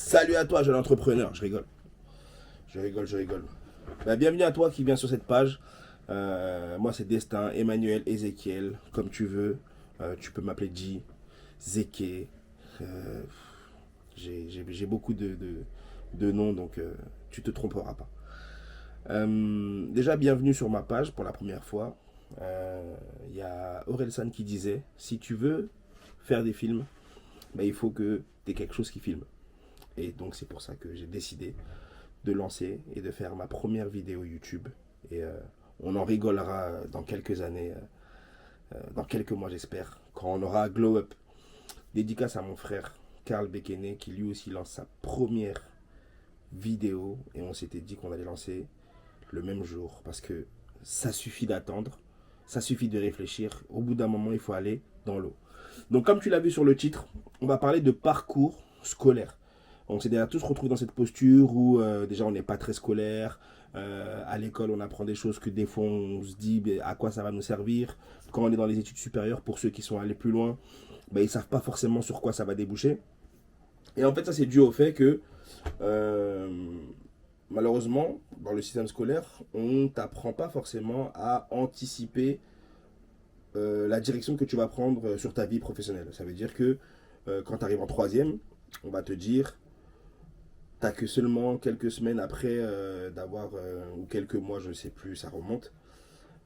Salut à toi, jeune entrepreneur. Je rigole. Je rigole, je rigole. Bienvenue à toi qui viens sur cette page. Moi, c'est Destin, Emmanuel, Ezekiel, comme tu veux. Tu peux m'appeler G, Zeke. Euh, j'ai beaucoup de noms, donc tu te tromperas pas. Déjà, bienvenue sur ma page pour la première fois. Il y a Orelsan qui disait, si tu veux faire des films, il faut que tu aies quelque chose qui filme. Et donc, c'est pour ça que j'ai décidé de lancer et de faire ma première vidéo YouTube. Et on en rigolera dans quelques années, dans quelques mois j'espère, quand on aura Glow Up. Dédicace à mon frère Karl Bekene qui lui aussi lance sa première vidéo et on s'était dit qu'on allait lancer le même jour parce que ça suffit d'attendre, ça suffit de réfléchir. Au bout d'un moment, il faut aller dans l'eau. Donc comme tu l'as vu sur le titre, on va parler de parcours scolaire. On s'est déjà tous retrouvés dans cette posture où déjà on n'est pas très scolaire. À l'école, on apprend des choses que des fois on se dit à quoi ça va nous servir. Quand on est dans les études supérieures, pour ceux qui sont allés plus loin, ils ne savent pas forcément sur quoi ça va déboucher. Et en fait, ça c'est dû au fait que euh, malheureusement, dans le système scolaire, on ne t'apprend pas forcément à anticiper la direction que tu vas prendre sur ta vie professionnelle. Ça veut dire que quand tu arrives en troisième, on va te dire t'as que seulement quelques semaines après d'avoir, ou quelques mois, je ne sais plus, ça remonte,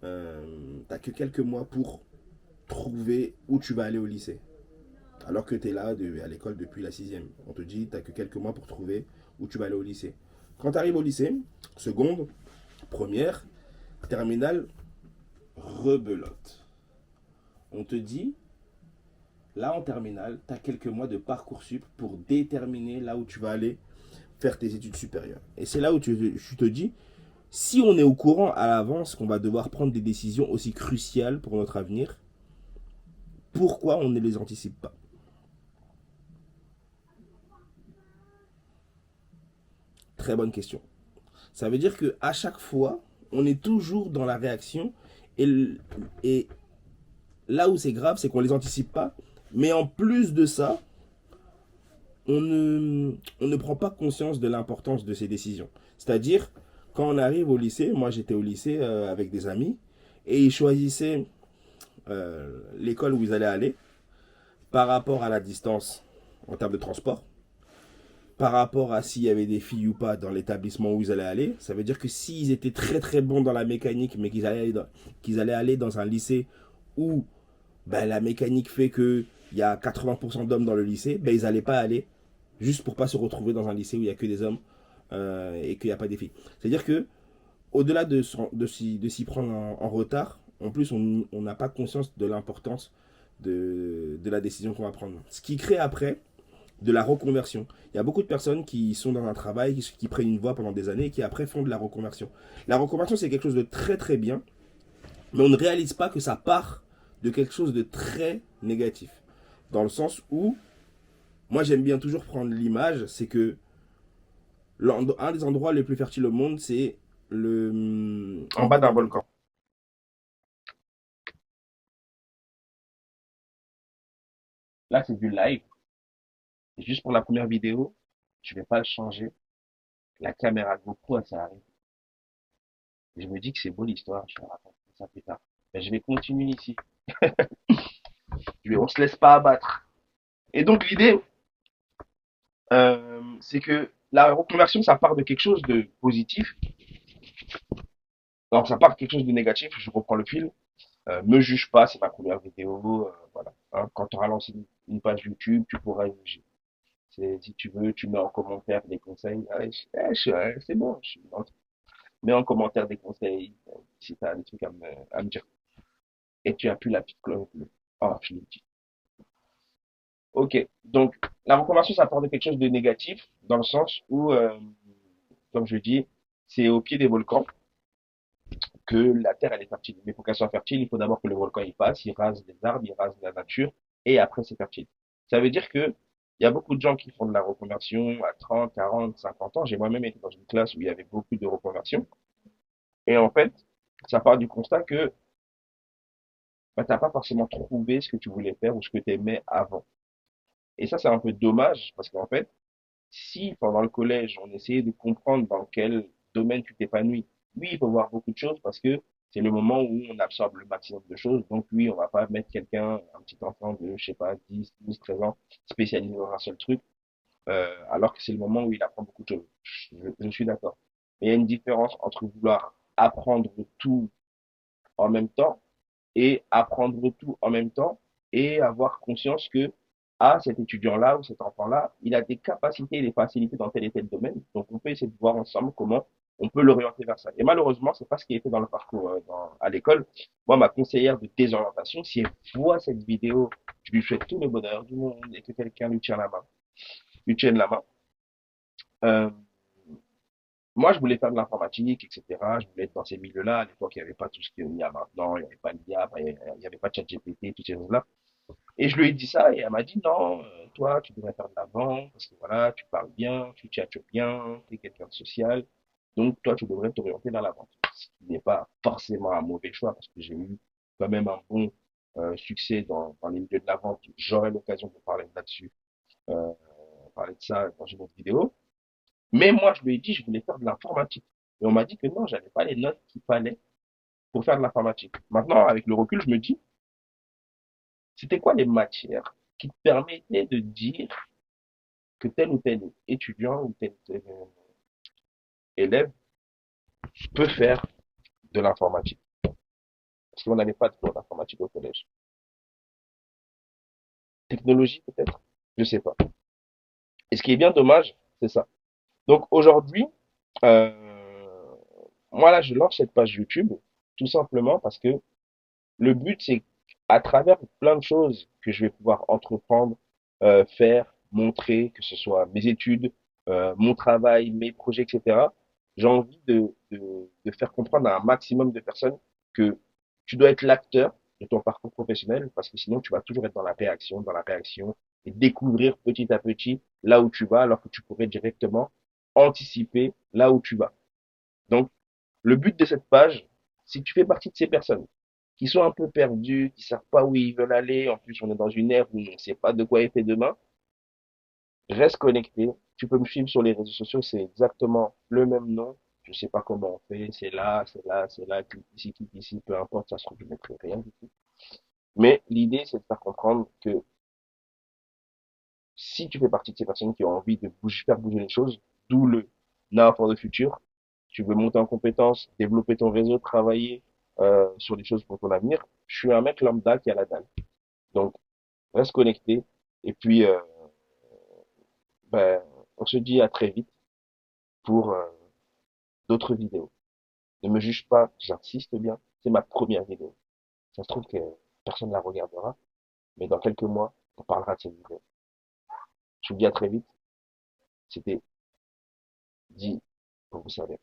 t'as que quelques mois pour trouver où tu vas aller au lycée. Alors que tu es là à l'école depuis la sixième. On te dit t'as que quelques mois pour trouver où tu vas aller au lycée. Quand tu arrives au lycée, seconde, première, terminale, rebelote. On te dit, là en terminale, tu as quelques mois de Parcoursup pour déterminer là où tu vas aller faire tes études supérieures. Et c'est là où tu te dis, si on est au courant à l'avance qu'on va devoir prendre des décisions aussi cruciales pour notre avenir, pourquoi on ne les anticipe pas? Très bonne question. Ça veut dire que à chaque fois, on est toujours dans la réaction et, et là où c'est grave, c'est qu'on les anticipe pas. Mais en plus de ça, on ne prend pas conscience de l'importance de ces décisions. C'est-à-dire, quand on arrive au lycée, moi j'étais au lycée avec des amis, et ils choisissaient l'école où ils allaient aller par rapport à la distance en termes de transport, par rapport à s'il y avait des filles ou pas dans l'établissement où ils allaient aller. Ça veut dire que s'ils étaient très très bons dans la mécanique, mais qu'ils allaient aller dans un lycée où la mécanique fait qu'il y a 80% d'hommes dans le lycée, ils n'allaient pas aller juste pour pas se retrouver dans un lycée où il n'y a que des hommes et qu'il n'y a pas des filles. C'est-à-dire que au-delà de s'y prendre en retard, en plus on n'a pas conscience de l'importance de la décision qu'on va prendre. Ce qui crée après de la reconversion. Il y a beaucoup de personnes qui sont dans un travail, qui prennent une voie pendant des années et qui après font de la reconversion. La reconversion, c'est quelque chose de très très bien, mais on ne réalise pas que ça part de quelque chose de très négatif. Dans le sens où, moi j'aime bien toujours prendre l'image, c'est que un des endroits les plus fertiles au monde, c'est en bas d'un volcan. Là, c'est du live. Et juste pour la première vidéo, je vais pas le changer. La caméra GoPro, ça arrive. Et je me dis que c'est beau l'histoire. Je vais raconter ça plus tard. Mais je vais continuer ici. On se laisse pas abattre. Et donc, l'idée, c'est que la reconversion, ça part de quelque chose de positif. Alors, ça part de quelque chose de négatif. Je reprends le fil. Me juge pas, c'est ma première vidéo. Voilà. Hein, quand tu auras lancé une page YouTube, tu pourras juger. Si tu veux, tu mets en commentaire des conseils. C'est bon, mets en commentaire des conseils si tu as des trucs à me dire. Et tu appuies la petite cloche bleue. Oh, je l'ai dit. Ok, donc la reconversion, ça apporte quelque chose de négatif dans le sens où, comme je dis, c'est au pied des volcans que la terre elle est fertile. Mais pour qu'elle soit fertile, il faut d'abord que le volcan y passe, il rase les arbres, il rase la nature, et après c'est fertile. Ça veut dire que il y a beaucoup de gens qui font de la reconversion à 30, 40, 50 ans. J'ai moi-même été dans une classe où il y avait beaucoup de reconversions. Et en fait, ça part du constat que t'as pas forcément trouvé ce que tu voulais faire ou ce que tu aimais avant. Et ça, c'est un peu dommage parce qu'en fait, si pendant le collège, on essayait de comprendre dans quel domaine tu t'épanouis, oui, il faut voir beaucoup de choses parce que c'est le moment où on absorbe le maximum de choses. Donc oui, on va pas mettre quelqu'un, un petit enfant de, je sais pas, 10, 12, 13 ans, spécialisé dans un seul truc, alors que c'est le moment où il apprend beaucoup de choses. Je suis d'accord. Mais il y a une différence entre vouloir apprendre tout en même temps et apprendre tout en même temps et avoir conscience que, ah, cet étudiant-là ou cet enfant-là, il a des capacités et des facilités dans tel et tel domaine. Donc, on peut essayer de voir ensemble comment on peut l'orienter vers ça. Et malheureusement, c'est pas ce qui est fait dans le parcours à l'école. Moi, ma conseillère de désorientation, si elle voit cette vidéo, je lui souhaite tout le bonheur du monde et que quelqu'un lui tient la main, lui tienne la main. Euh, Moi, je voulais faire de l'informatique, etc. Je voulais être dans ces milieux-là. À l'époque, il n'y avait pas tout ce qu'il y a maintenant. Il n'y avait pas l'IA, il n'y avait pas de ChatGPT, toutes ces choses-là. Et je lui ai dit ça et elle m'a dit non, toi, tu devrais faire de la vente parce que voilà, tu parles bien, tu tchatches bien, tu es quelqu'un de social. Donc, toi, tu devrais t'orienter dans la vente. Ce qui n'est pas forcément un mauvais choix parce que j'ai eu quand même un bon succès dans les milieux de la vente. J'aurai l'occasion de parler là-dessus, euh, parler de ça dans une autre vidéo. Mais moi, je lui ai dit, je voulais faire de l'informatique. Et on m'a dit que non, j'avais pas les notes qu'il fallait pour faire de l'informatique. Maintenant, avec le recul, je me dis, c'était quoi les matières qui te permettaient de dire que tel ou tel étudiant ou tel, tel élève peut faire de l'informatique. Parce qu'on n'avait pas de cours d'informatique au collège. Technologie, peut-être? Je sais pas. Et ce qui est bien dommage, c'est ça. Donc aujourd'hui, euh, moi là, je lance cette page YouTube, tout simplement parce que le but, c'est à travers plein de choses que je vais pouvoir entreprendre, faire, montrer, que ce soit mes études, mon travail, mes projets, etc. J'ai envie de faire comprendre à un maximum de personnes que tu dois être l'acteur de ton parcours professionnel parce que sinon tu vas toujours être dans la réaction et découvrir petit à petit là où tu vas alors que tu pourrais directement anticiper là où tu vas. Donc, le but de cette page, c'est que tu fais partie de ces personnes qui sont un peu perdus, qui savent pas où ils veulent aller. En plus, on est dans une ère où on ne sait pas de quoi est fait demain. Reste connecté. Tu peux me suivre sur les réseaux sociaux, c'est exactement le même nom. Je sais pas comment on fait. C'est là, c'est là, c'est là, clique ici, peu importe, ça se trouve, je ne mettrai rien du tout. Mais l'idée, c'est de faire comprendre que si tu fais partie de ces personnes qui ont envie de bouger, faire bouger les choses, d'où le Now for the Future, tu veux monter en compétences, développer ton réseau, travailler sur des choses pour ton avenir, je suis un mec lambda qui a la dalle. Donc, reste connecté. Et puis, ben, on se dit à très vite pour d'autres vidéos. Ne me juge pas, j'insiste bien, c'est ma première vidéo. Ça se trouve que personne ne la regardera, mais dans quelques mois, on parlera de cette vidéo. Je vous dis à très vite. C'était dit pour vous servir.